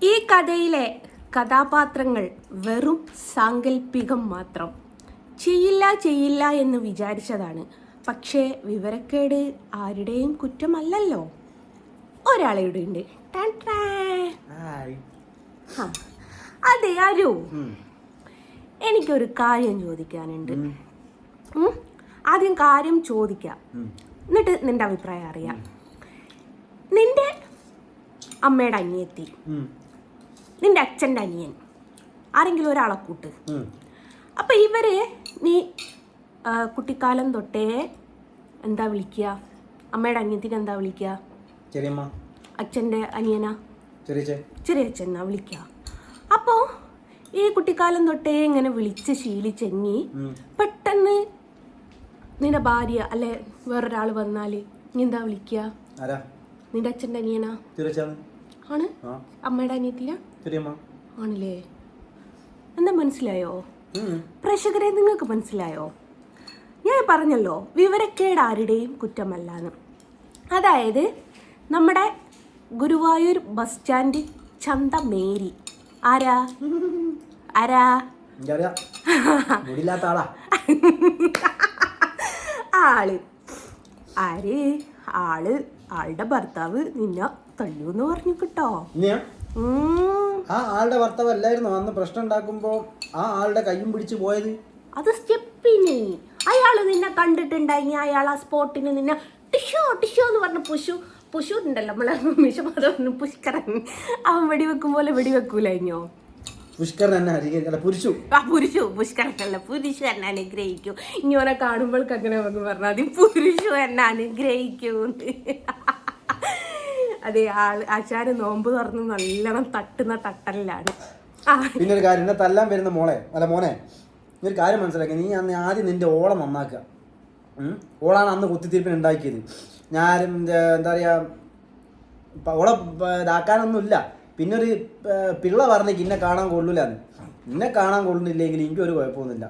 ഈ കഥയിലെ കഥാപാത്രങ്ങൾ വെറും സാങ്കല്പികം മാത്രം. ചെയ്യില്ല എന്ന് വിചാരിച്ചതാണ്. പക്ഷേ വിവരക്കേട് ആരുടെയും കുറ്റമല്ലല്ലോ. ഒരാളിവിടെ ഉണ്ട്. അതെ അരു, എനിക്കൊരു കാര്യം ചോദിക്കാനുണ്ട്. ആദ്യം കാര്യം ചോദിക്കാം, എന്നിട്ട് നിന്റെ അഭിപ്രായം അറിയാം. നിന്റെ അമ്മയുടെ അനിയത്തി, നിന്റെ അച്ഛൻ്റെ അനിയൻ, ആരെങ്കിലും ഒരാളെ കൂട്ട്. അപ്പൊ ഇവരെ നീ കുട്ടിക്കാലം തൊട്ടേ എന്താ വിളിക്കുക? അമ്മയുടെ അനിയത്തിനെ എന്താ വിളിക്കുക? ചെറിയമ്മ. അച്ഛൻ്റെ അനിയനാ ചെറിയ അച്ഛനാ വിളിക്കുക. അപ്പോ ഈ കുട്ടിക്കാലം തൊട്ടേ ഇങ്ങനെ വിളിച്ച് ശീലിച്ചെങ്ങി പെട്ടെന്ന് നിന്റെ ഭാര്യ അല്ലെ വേറൊരാൾ വന്നാല് നീ എന്താ വിളിക്കുക? നിന്റെ അച്ഛൻ്റെ അനിയനാ ആണ്, അമ്മയുടെ അനിയത്തിനാ ആണല്ലേ? എന്താ മനസ്സിലായോ പ്രേക്ഷകരെ? നിങ്ങൾക്ക് മനസ്സിലായോ? ഞാൻ പറഞ്ഞല്ലോ വിവരക്കേട് ആരുടെയും കുറ്റമല്ലാന്ന്. അതായത് നമ്മുടെ ഗുരുവായൂർ ബസ് സ്റ്റാൻഡ് ചന്ത മേരി ആരാ ആളുടെ ഭർത്താവ് നിന്നെ തല്ലൂന്ന് പറഞ്ഞു കിട്ടോ. ആ ആളുടെ ഭർത്താവ് അല്ലായിരുന്നു അന്ന് പ്രശ്നം ഉണ്ടാക്കുമ്പോ ആ ആളുടെ കയ്യും പിടിച്ചു പോയത്? അത് സ്റ്റെപ്പിന് അയാള് നിന്നെ കണ്ടിട്ടുണ്ടായി. അയാൾ ആ സ്പോട്ടിന് നിന്നെ ടിഷോ എന്ന് പറഞ്ഞ പുഷു ഉണ്ടല്ലോ നമ്മളെ മിഷമാധവന് പുഷ്കരൻ, അവൻ വെടിവെക്കും പോലെ വെടിവെക്കൂലോ. പുരുഷനല്ല പുരുഷ എന്നെ അനുഗ്രഹിക്കൂ. ഇങ്ങനെ കാണുമ്പോൾക്ക് അങ്ങനെ നമുക്ക് പറഞ്ഞാൽ മതി, പുരുഷു എന്നെ അനുഗ്രഹിക്കൂ. അതെ, ആശാന് നോമ്പ് തുറന്ന് നല്ലോണം തട്ടുന്ന തട്ടലിലാണ്. പിന്നെ ഒരു കാര്യം, തല്ലാൻ വരുന്ന മോനെ ഒരു കാര്യം മനസ്സിലാക്കി. നീ അന്ന് ആദ്യം നിന്റെ ഓളം നന്നാക്കുക. ഓളാണ് അന്ന് കുത്തിത്തിരിപ്പിന് ഉണ്ടാക്കിയത്. ഞാൻ എന്താ പറയാ, ഓളെ ഇതാക്കാനൊന്നുമില്ല. പിന്നെ ഒരു പിള്ള പറഞ്ഞേക്ക് ഇന്നെ കാണാൻ കൊള്ളൂലെന്ന്. ഇന്നെ കാണാൻ കൊള്ളുന്നില്ലെങ്കിൽ എനിക്ക് ഒരു കുഴപ്പമൊന്നുമില്ല.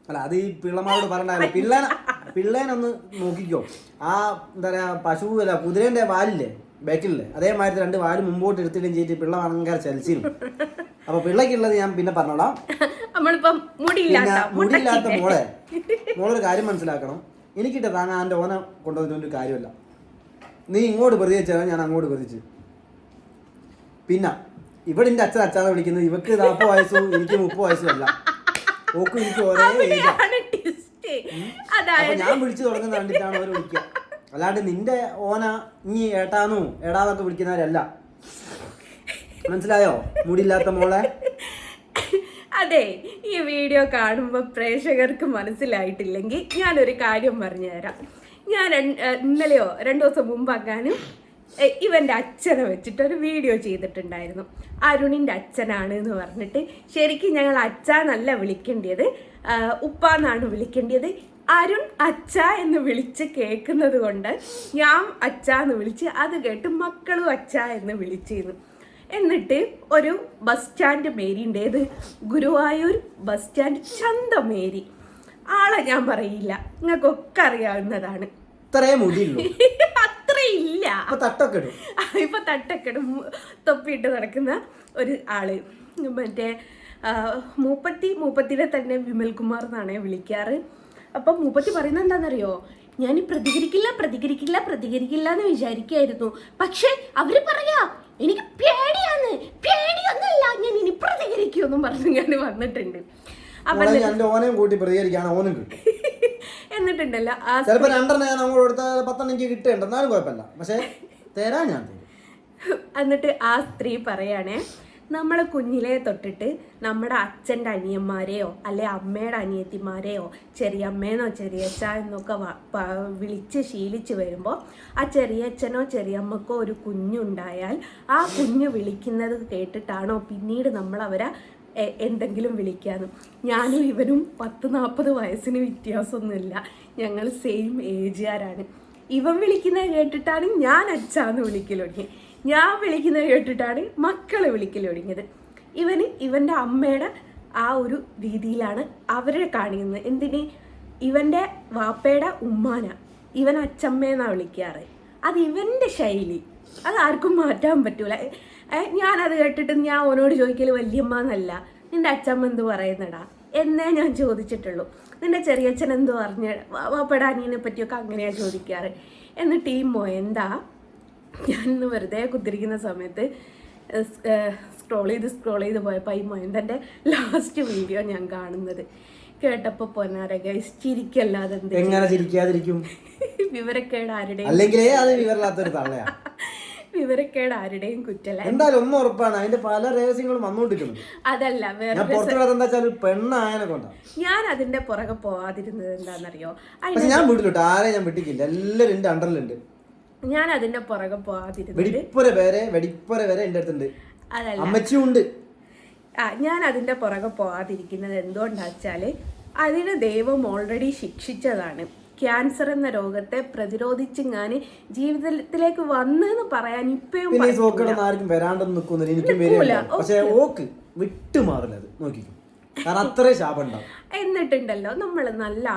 അല്ല, അത് ഈ പിള്ളമാരോട് പറഞ്ഞാലോ. പിള്ളേനൊന്ന് നോക്കിക്കോ. ആ എന്താ പറയാ, പശു അല്ല കുതിരേന്റെ വാലില്ലേ ബാക്കിലല്ലേ, അതേമാതിരി 2 വാല് മുമ്പോട്ട് എടുത്തിടുകയും ചെയ്തിട്ട് പിള്ള ഭയങ്കര ചലിച്ചിരുന്നു. അപ്പൊ പിള്ളക്കുള്ളത് ഞാൻ പിന്നെ പറഞ്ഞോളാം. മുടിയില്ലാത്ത മോളൊരു കാര്യം മനസ്സിലാക്കണം. എനിക്കിട്ട് താങ്ങാൻ എൻ്റെ ഓന കൊണ്ടുവന്നിട്ടൊരു കാര്യമല്ല. നീ ഇങ്ങോട്ട് പ്രതികരിച്ചാൽ ഞാൻ അങ്ങോട്ട് പ്രതിച്ചു. പിന്നെ ഇവിടെ എൻ്റെ അച്ഛനെ വിളിക്കുന്നത്. ഇവക്ക് 40 വയസ്സും എനിക്ക് 30 വയസ്സും അല്ല. ഓക്കും എനിക്ക് ഒരേ ഏജാ. അപ്പൊ ഞാൻ വിളിച്ചു തുടങ്ങുന്ന കണ്ടിട്ടാണ് അവർ വിളിക്കുക. അല്ലാണ്ട് നിന്റെ ഓന നീ ഏടാന്നൊക്കെ വിളിക്കുന്നവരല്ല. മനസ്സിലായോ മുടിയില്ലാത്ത മോളെ? അതെ, ഈ വീഡിയോ കാണുമ്പോൾ പ്രേക്ഷകർക്ക് മനസ്സിലായിട്ടില്ലെങ്കിൽ ഞാനൊരു കാര്യം പറഞ്ഞു തരാം. ഞാൻ ഇന്നലെയോ 2 ദിവസം മുമ്പാക്കാനും ഇവൻ്റെ അച്ഛനെ വെച്ചിട്ടൊരു വീഡിയോ ചെയ്തിട്ടുണ്ടായിരുന്നു. അരുണിൻ്റെ അച്ഛനാണ് എന്ന് പറഞ്ഞിട്ട്. ശരിക്കും ഞങ്ങൾ അച്ഛനല്ല വിളിക്കേണ്ടത്, ഉപ്പാന്നാണ് വിളിക്കേണ്ടത്. അരുൺ അച്ഛ എന്ന് വിളിച്ച് കേൾക്കുന്നത് കൊണ്ട് ഞാൻ അച്ഛ എന്ന് വിളിച്ച്, അത് കേട്ട് മക്കളും അച്ഛ എന്ന് വിളിച്ചിരുന്നു. എന്നിട്ട് ഒരു ബസ് സ്റ്റാൻഡ് മേരിൻ്റേത് ഗുരുവായൂർ ബസ് സ്റ്റാൻഡ് ചന്തമേരി. ആളെ ഞാൻ പറയില്ല, നിങ്ങൾക്കൊക്കെ അറിയാവുന്നതാണ്. അത്രയില്ല, ഇപ്പൊ തട്ടക്കെടും തൊപ്പിയിട്ട് നടക്കുന്ന ഒരു ആള്. മറ്റേ മൂപ്പത്തിനെ തന്നെ വിമൽകുമാർ എന്നാണ് വിളിക്കാറ്. അപ്പം മൂപ്പത്തി പറയുന്നത് എന്താണെന്നറിയോ? ഞാൻ പ്രതികരിക്കില്ല എന്ന് വിചാരിക്കായിരുന്നു. പക്ഷെ അവര് പറയാ എനിക്ക് പേടിയൊന്നല്ല, ഞാൻ ഇനി പ്രതികരിക്കുമെന്നും പറഞ്ഞു ഞാൻ വന്നിട്ടുണ്ട്. എന്നിട്ടുണ്ടല്ലോ എന്നിട്ട് ആ സ്ത്രീ പറയാണേ, നമ്മളെ കുഞ്ഞിലെ തൊട്ടിട്ട് നമ്മുടെ അച്ഛൻ്റെ അനിയന്മാരെയോ അല്ലെ അമ്മയുടെ അനിയത്തിമാരെയോ ചെറിയമ്മേനോ ചെറിയച്ഛ എന്നൊക്കെ വിളിച്ച് ശീലിച്ച് വരുമ്പോൾ ആ ചെറിയച്ഛനോ ചെറിയമ്മക്കോ ഒരു കുഞ്ഞുണ്ടായാൽ ആ കുഞ്ഞ് വിളിക്കുന്നത് കേട്ടിട്ടാണോ പിന്നീട് നമ്മളവരെ എന്തെങ്കിലും വിളിക്കാനും. ഞാനും ഇവനും 10-40 വയസ്സിന് വ്യത്യാസമൊന്നുമില്ല. ഞങ്ങൾ സെയിം ഏജുകാരാണ്. ഇവൻ വിളിക്കുന്നത് കേട്ടിട്ടാണ് ഞാൻ അച്ഛാന്ന് വിളിക്കൽ തുടങ്ങി. ഞാൻ വിളിക്കുന്നത് കേട്ടിട്ടാണ് മക്കളെ വിളിക്കൽ തുടങ്ങിയത്. ഇവൻ്റെ അമ്മയുടെ ആ ഒരു രീതിയിലാണ് അവരെ കാണിക്കുന്നത്. എന്തിന്? ഇവൻ്റെ വാപ്പയുടെ ഉമ്മാന ഇവൻ അച്ചമ്മേന്നാ വിളിക്കാറ്. അത് ഇവന്റെ ശൈലി, അത് ആർക്കും മാറ്റാൻ പറ്റൂല. ഞാനത് കേട്ടിട്ട് ഞാൻ ഓനോട് ചോദിക്കല് വല്യമ്മ എന്നല്ല, നിന്റെ അച്ചമ്മ എന്ത് പറയുന്നടാ എന്നേ ഞാൻ ചോദിച്ചിട്ടുള്ളൂ. നിന്റെ ചെറിയച്ഛൻ എന്ത് പറഞ്ഞ വാപ്പടാനീനെ പറ്റിയൊക്കെ അങ്ങനെയാണ് ചോദിക്കാറ്. എന്നിട്ട് ഈ മൊയന്താ ഞാൻ ഇന്ന് വെറുതെ കുത്തിരിക്കുന്ന സമയത്ത് സ്ക്രോൾ ചെയ്ത് പോയപ്പോൾ ഈ മൊയന്തൻ്റെ ലാസ്റ്റ് വീഡിയോ ഞാൻ കാണുന്നത് കേട്ടപ്പോൾ പൊന്നാരെ ഗൈസ് ചിരിക്കല്ലാതെ എങ്ങനെ ചിരിക്കാതിരിക്കും? വിവരക്കേട് ആരുടെയും അല്ലെങ്കിലേ അത് വിവരമില്ലാത്തൊരു തള്ളയാ. വിവരക്കേട് ആരുടെയും കുറ്റല്ല. എന്തായാലും ഒന്നും ഉറപ്പാണ്, അതിന്റെ പല രഹസ്യങ്ങളും വന്നുകൊണ്ടിരിക്കുന്നു. അതല്ല വേറെ പെണ്ണായനെ കൊണ്ടാ ഞാൻ അതിന്റെ പുറകെ പോവാതിരുന്നത് എന്താണെന്നറിയോ? ഞാൻ വീട്ടിലോട്ട് ആരെ ഞാൻ വിട്ടിക്കില്ല, എല്ലാരും എന്റെ അണ്ടറിലുണ്ട്. ഞാൻ അതിന്റെ പുറകെ പോവാതിരുന്നത് വെടിപ്പുര വരെ എന്റെ അടുത്തുണ്ട്, അതല്ല അമ്മച്ചിയും ഉണ്ട്. ഞാൻ അതിന്റെ പുറകെ പോവാതിരിക്കുന്നത് എന്തുകൊണ്ടാ വെച്ചാല് അതിന് ദൈവം ഓൾറെഡി ശിക്ഷിച്ചതാണ്. ക്യാൻസർ എന്ന രോഗത്തെ പ്രതിരോധിച്ച് ഞാൻ ജീവിതത്തിലേക്ക് വന്നെന്ന് പറയാൻ ഇപ്പഴും ആർക്കും വരാണ്ടെന്ന് നിൽക്കുന്നില്ല, എനിക്കും വരില്ല. പക്ഷെ ഓക്ക് വിട്ടുമാറില്ല, അത് നോക്കിക്കും, കാരണം അത്രേ ശാപം ഉണ്ടാവും. എന്നിട്ടുണ്ടല്ലോ നമ്മൾ നല്ല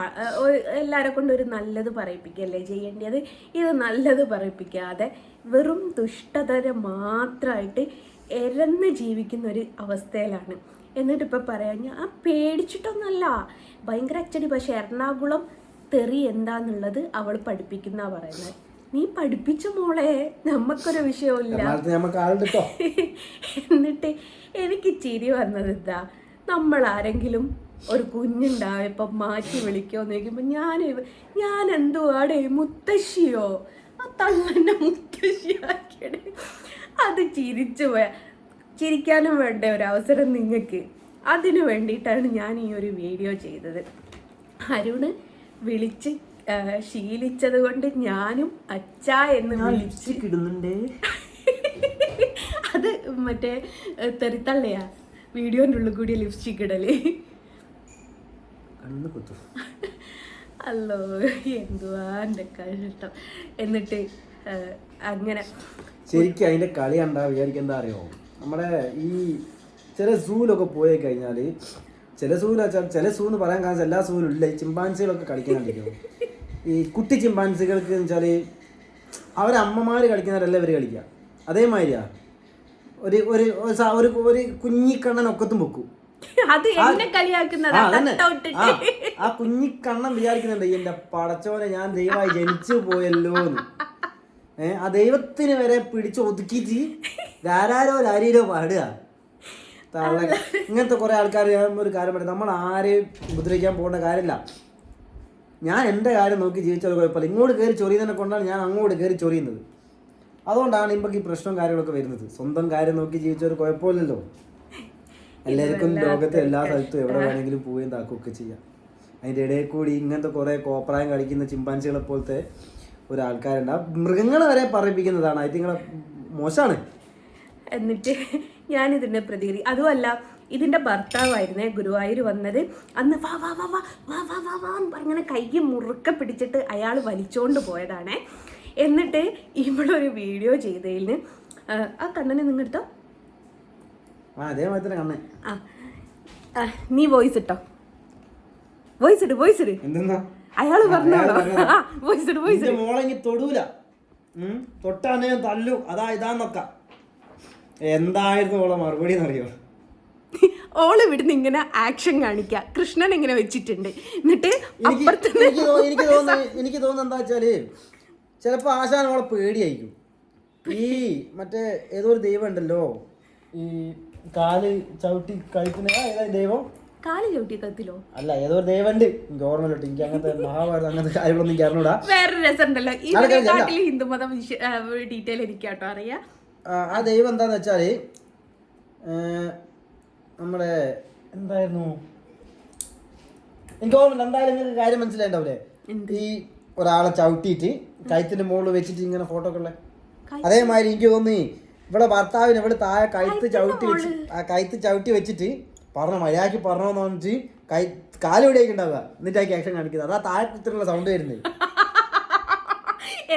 എല്ലാരെ കൊണ്ട് ഒരു നല്ലത് പറയിപ്പിക്കല്ലേ ചെയ്യേണ്ടത്. ഇത് നല്ലത് പറയിപ്പിക്കാതെ വെറും ദുഷ്ടതര മാത്രമായിട്ട് എരന്ന് ജീവിക്കുന്ന ഒരു അവസ്ഥയിലാണ്. എന്നിട്ട് ഇപ്പം പറയാൻ ഞാൻ പേടിച്ചിട്ടൊന്നുമല്ല, ഭയങ്കര അച്ചടി. പക്ഷെ എറണാകുളം തെറി എന്താന്നുള്ളത് അവൾ പഠിപ്പിക്കുന്ന പറയുന്നത്. നീ പഠിപ്പിച്ച മോളെ, നമുക്കൊരു വിഷയമില്ല. എന്നിട്ട് എനിക്ക് ചിരി വന്നത് എന്താ, നമ്മൾ ആരെങ്കിലും ഒരു കുഞ്ഞുണ്ടായപ്പോൾ മാറ്റി വിളിക്കുമെന്ന് ചോദിക്കുമ്പോൾ ഞാൻ എന്തുവാടേ മുത്തശ്ശിയോ, ആ തള്ളൻ്റെ മുത്തശ്ശിയാക്കിയടേ. അത് ചിരിക്കാനും വേണ്ട ഒരു അവസരം നിങ്ങൾക്ക്. അതിനു വേണ്ടിയിട്ടാണ് ഞാൻ ഈ ഒരു വീഡിയോ ചെയ്തത്. അരുണ് വിളിച്ച് ശീലിച്ചത് കൊണ്ട് ഞാനും അച്ഛാ എന്ന് വിളിച്ച് കിടുന്നുണ്ടേ. അത് മറ്റേ തെറിത്തള്ളയാ വീഡിയോൻ്റെ ഉള്ളിൽ കൂടി ലിപ്സ്റ്റിക് ഇടല്. അല്ലോ എന്തുവാ എൻ്റെ കഷ്ടം. എന്നിട്ട് അങ്ങനെ ശരിക്കും അതിന്റെ കളി കണ്ടാ വിചാരിക്കുന്ന അറിയോ, നമ്മുടെ ഈ ചില സൂലൊക്കെ പോയി കഴിഞ്ഞാൽ ചില സൂന്ന് പറയാൻ കാരണം എല്ലാ സൂലും ഇല്ല, ഈ ചിമ്പാൻസികളൊക്കെ കളിക്കാണ്ടിരിക്കും. ഈ കുട്ടി ചിമ്പാൻസികൾക്ക് എന്ന് വെച്ചാൽ അവരമ്മമാർ കളിക്കുന്നവരല്ല ഇവർ കളിക്കുക. അതേമാതിരിയാ ഒരു ഒരു ഒരു കുഞ്ഞിക്കണ്ണൻ ഒക്കത്തും വെക്കും. ആ കുഞ്ഞിക്കണ്ണൻ വിചാരിക്കുന്നുണ്ട് എന്റെ പടച്ചോനെ ഞാൻ ദൈവമായി ജനിച്ചു പോയല്ലോ എന്ന്. ആ ദൈവത്തിന് വരെ പിടിച്ച് ഒതുക്കിച്ച് രാരോ പാടുക. ഇങ്ങനത്തെ കുറെ ആൾക്കാർ. ഞാൻ ഒരു കാര്യം പറയാം, നമ്മൾ ആരെയും ഉപദ്രവിക്കാൻ പോകേണ്ട കാര്യമില്ല. ഞാൻ എൻ്റെ കാര്യം നോക്കി ജീവിച്ചത് കുഴപ്പമില്ല. ഇങ്ങോട്ട് കയറി ചൊറിയുന്നതിനെ കൊണ്ടാണ് ഞാൻ അങ്ങോട്ട് കയറി ചൊറിയുന്നത്. അതുകൊണ്ടാണ് ഇപ്പം ഈ പ്രശ്നവും കാര്യങ്ങളൊക്കെ വരുന്നത്. സ്വന്തം കാര്യം നോക്കി ജീവിച്ചൊരു കുഴപ്പമില്ലല്ലോ. എല്ലാവർക്കും ലോകത്തെ എല്ലാ സ്ഥലത്തും എവിടെ വേണമെങ്കിലും പോവുകയും താക്കുകയൊക്കെ ചെയ്യാം. അതിൻ്റെ ഇടയിൽ കൂടി ഇങ്ങനത്തെ കുറേ കോപ്രായം കളിക്കുന്ന ചിമ്പാൻസികളെ പോലത്തെ ഒരാൾക്കാരുണ്ട്. ആ മൃഗങ്ങളെ വരെ പറയിപ്പിക്കുന്നതാണ്. അതിങ്ങളെ മോശമാണ്. എന്നിട്ട് ഞാനിതിൻ്റെ അതുമല്ല, ഇതിൻ്റെ ഭർത്താവായിരുന്നേ ഗുരുവായൂർ വന്നത്. അന്ന് വാ വാ വാ വാ വാ വാ വാ വാ എന്ന് പറഞ്ഞങ്ങനെ കൈ മുറുക്കെ പിടിച്ചിട്ട് അയാൾ വലിച്ചോണ്ട് പോയതാണേ. എന്നിട്ട് ഇവളൊരു വീഡിയോ ചെയ്തതിന് ആ കണ്ണനെ നിങ്ങെടുത്തോ, നീ വോയിസ് ഇട്ടോ, വോയിസ് ഇട്. അയാള് പറഞ്ഞോളൂ, മോളെങ്കിൽ തൊടൂല, തൊട്ടാനെ തല്ലു, ഇതാന്നൊക്കെ. എന്തായിരുന്നു ഓളെ മറുപടി എന്നറിയോ? ഓള് ഇവിടുന്ന് ഇങ്ങനെ ആക്ഷൻ കാണിക്കുക, കൃഷ്ണൻ ഇങ്ങനെ വെച്ചിട്ടുണ്ട്. എന്നിട്ട് എനിക്ക് തോന്നുന്നത് എന്താ വെച്ചാല് ചിലപ്പോ ആശാൻ ഓളെ പേടിയായിരിക്കും. ഈ മറ്റേ ഏതോ ഒരു ദൈവം ഉണ്ടല്ലോ, ഈ കാല് ചവിട്ടി കളിക്കുന്ന ദൈവം. കാല് ചവിട്ടി കത്തിലോ അല്ല, ഏതോ ഒരു ദൈവം ഉണ്ട്, എനിക്ക് ഓർമ്മയിലോട്ട്. എനിക്ക് അങ്ങനത്തെ മഹാഭാരതം അങ്ങനത്തെ കാര്യങ്ങളൊന്നും എനിക്ക് അറിഞ്ഞൂടാ. വേറൊരു രസം ഉണ്ടല്ലോ, ഇതിനെക്കാട്ടിൽ ഹിന്ദുമതം ഡീറ്റെയിൽ എനിക്കാട്ടോ അറിയാം. ആ ദൈവം എന്താന്ന് വെച്ചാല് നമ്മുടെ എന്തായിരുന്നു എനിക്ക് ഓർമ്മയില്ല. എന്തായാലും നിങ്ങൾക്ക് കാര്യം മനസ്സിലായിണ്ടാവില്ലേ? ഈ ഒരാളെ ചവിട്ടിയിട്ട് കഴുത്തിന്റെ മുകളിൽ വെച്ചിട്ട് ഇങ്ങനെ ഫോട്ടോ ഒക്കെ ഉള്ള അതേമാതിരി എനിക്ക് തോന്നി ഇവിടെ ഭർത്താവിന് ഇവിടെ താഴെ കഴുത്ത് ചവിട്ടി വെച്ചിട്ട് പറഞ്ഞ മര്യാദക്ക് പറഞ്ഞോന്ന് പറഞ്ഞിട്ട് കാലിവിടേക്ക് ഉണ്ടാവുക. എന്നിട്ട് ആ ആക്ഷൻ കാണിക്കുന്നത്. അതാ താഴെ കുത്തിലുള്ള സൗണ്ട് വരുന്നത്.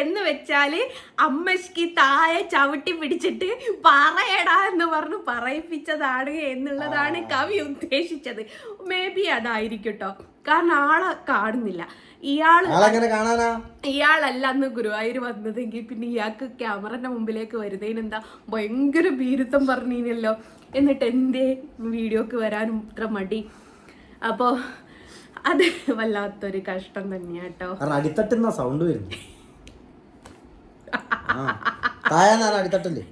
എന്ന് വെച്ചാല് അമ്മശ്ക്ക് താഴെ ചവിട്ടി പിടിച്ചിട്ട് പറയടാ എന്ന് പറഞ്ഞു പറയിപ്പിച്ചതാണ് എന്നുള്ളതാണ് കവി ഉദ്ദേശിച്ചത്. മേ ബി അതായിരിക്കട്ടോ. കാരണം ആളെ കാണുന്നില്ല. ആളെങ്ങനെ കാണാനാ? ഇയാളല്ല അന്ന് ഗുരുവായൂർ വന്നതെങ്കിൽ പിന്നെ ഇയാൾക്ക് ക്യാമറന്റെ മുമ്പിലേക്ക് വരുന്നതിനെന്താ ഭയങ്കര ഭീരുത്വം പറഞ്ഞിനല്ലോ. എന്നിട്ട് എന്തേ വീഡിയോക്ക് വരാനും ഇത്ര മടി? അപ്പോ അത് വല്ലാത്തൊരു കഷ്ടം തന്നെയാട്ടോ. അടിത്തട്ടുന്ന സൗണ്ട് വരുന്നു. അടിത്തട്ടല്ലേ?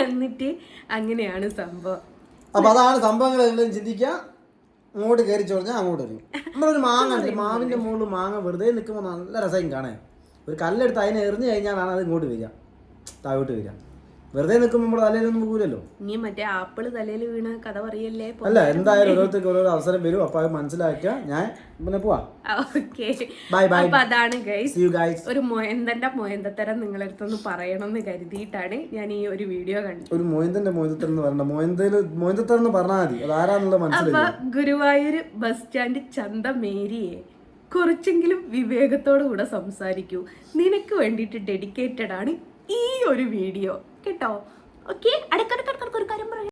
എന്നിട്ട് അങ്ങനെയാണ് സംഭവം. അപ്പൊ അതാണ് സംഭവങ്ങൾ. ചിന്തിക്കുക, അങ്ങോട്ട് കയറി ചോദിച്ചാൽ അങ്ങോട്ട് വരും. നമ്മളൊരു മാങ്ങ ഉണ്ട്, മാവിന്റെ മുകളിൽ മാങ്ങ വെറുതെ നിൽക്കുമ്പോൾ നല്ല രസം കാണാൻ. ഒരു കല്ലെടുത്ത് അതിനെ എറിഞ്ഞു കഴിഞ്ഞാലാണ് അത് ഇങ്ങോട്ട് വരിക, താഴോട്ട് വരിക. വെറുതെ നിൽക്കുമ്പോൾ നമ്മുടെ തലയിലൊന്നും പോകില്ലല്ലോ. നീ മറ്റേ ആപ്പിള് തലയിൽ വീണ കഥ പറയല്ലേ? അല്ല, എന്തായാലും ഓരോരുത്തർക്ക് ഓരോ അവസരം വരും. അപ്പൊ അത് മനസ്സിലാക്കുക. ഞാൻ പിന്നെ പോവാ. Bye bye. അപ്പൊ അതാണ് ഗൈസ്, ഒരു മൊയന്തത്തരം നിങ്ങളടുത്തൊന്ന് പറയണമെന്ന് കരുതിയിട്ടാണ് ഞാൻ ഈ ഒരു വീഡിയോ കണ്ടത്. ഒരു മൊയന്തത്തരം എന്ന് പറഞ്ഞ മൊയന്തത്തരം എന്ന് പറഞ്ഞാൽ മതി, അത് ആരാന്നുള്ള മനസ്സിലായി. അപ്പൊ ഗുരുവായൂർ ബസ് സ്റ്റാൻഡ് ചന്ത മേരിയെ കുറച്ചെങ്കിലും വിവേകത്തോടു കൂടെ സംസാരിക്കൂ. നിനക്ക് വേണ്ടിയിട്ട് ഡെഡിക്കേറ്റഡ് ആണ് ഈ ഒരു വീഡിയോ കേട്ടോ. ഓക്കെ, അടുക്കടുക്ക